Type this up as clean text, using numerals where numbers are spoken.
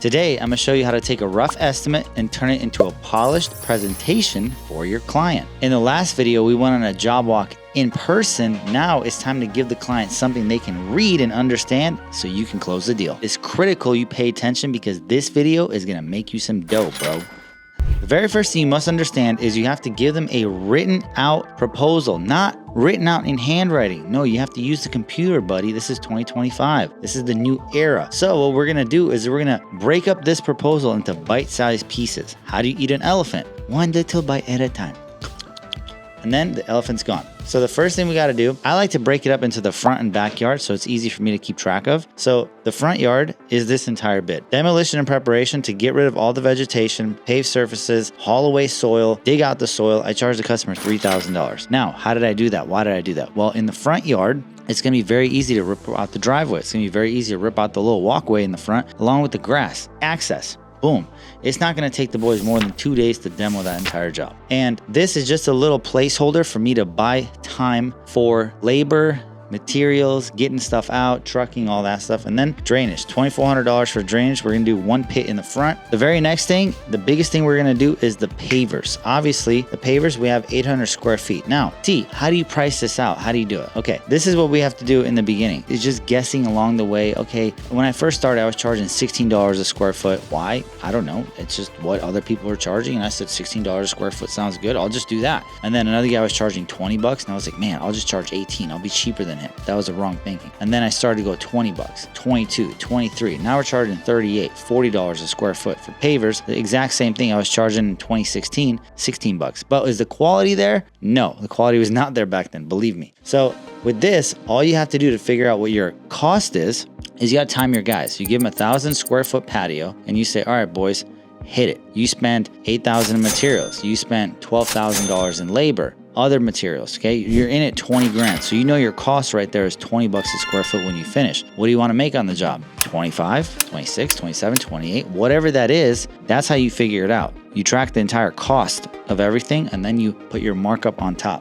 Today, I'm gonna show you how to take a rough estimate and turn it into a polished presentation for your client. In the last video, we went on a job walk in person. Now it's time to give the client something they can read and understand so you can close the deal. It's critical you pay attention because this video is gonna make you some dough, bro. The very first thing you must understand is you have to give them a written out proposal, not written out in handwriting. No, you have to use the computer, buddy. This is 2025. This is the new era. So what we're gonna do is we're gonna break up this proposal into bite-sized pieces. How do you eat an elephant? One little bite at a time. And then the elephant's gone. So the first thing we got to do, I like to break it up into the front and backyard so it's easy for me to keep track of. So the front yard is this entire bit. Demolition and preparation to get rid of all the vegetation, pave surfaces, haul away soil, dig out the soil. I charge the customer $3,000. Now, how did I do that? Why did I do that? Well, in the front yard, it's going to be very easy to rip out the driveway. It's going to be very easy to rip out the little walkway in the front along with the grass. Access. Boom. It's not going to take the boys more than 2 days to demo that entire job. And this is just a little placeholder for me to buy time for labor, materials, getting stuff out, trucking, all that stuff. And then drainage, $2,400 for drainage. We're gonna do one pit in the front. The very next thing, the biggest thing we're gonna do is the pavers. Obviously, the pavers, we have 800 square feet. Now, T, how do you price this out? How do you do it? Okay, this is what we have to do in the beginning. It's just guessing along the way. Okay, when I first started, I was charging $16 a square foot. Why? I don't know. It's just what other people are charging. And I said $16 a square foot sounds good. I'll just do that. And then another guy was charging 20 bucks. And I was like, man, I'll just charge 18. I'll be cheaper than him. That was the wrong thinking. And then I started to go 20 bucks, 22, 23. Now we're charging 38, $40 a square foot for pavers. The exact same thing I was charging in 2016, 16 bucks. But is the quality there? No, the quality was not there back then, believe me. So with this, all you have to do to figure out what your cost is you got to time your guys. You give them 1,000 square foot patio and you say, all right, boys, hit it. You spend $8,000 in materials. You spent $12,000 in labor. Other materials, okay? You're in it 20 grand. So you know your cost right there is 20 bucks a square foot when you finish. What do you want to make on the job? 25, 26, 27, 28, whatever that is, that's how you figure it out. You track the entire cost of everything and then you put your markup on top.